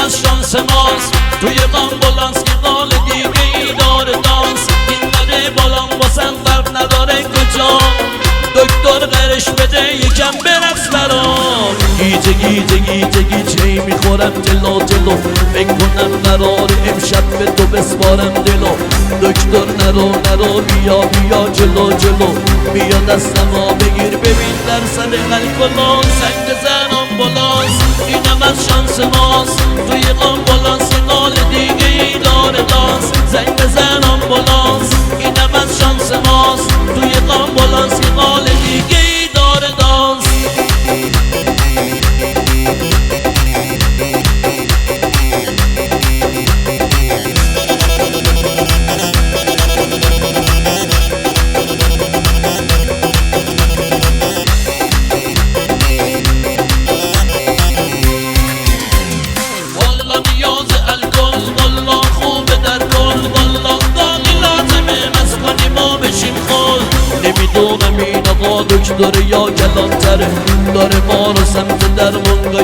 از شانس ماست توی آمبولانس که قال دیگه ای داره دانس این بده بالام واسم فرق نداره کجا دکتر قرش بده یکم برقص برام گیجه گیجه گیجه گیجه میخورم جلو جلو فکر کنم قرار امشب به تو بسپارم دلو دکتر نرو بیا بیا جلو جلو بیا دستمو بگیر ببین درصد الکلون زنگ بزن آمبولانس اینم از شانس ماست توی آمبولانس قال دیگه ای داره دانس زنگ بزن آمبولانس اینم از شانس ماست توی آمبولانس قال دیگه ای داره دانس نمیدونم این آقا دکتر یا کلانتره داره ما رو سمت درمانگاه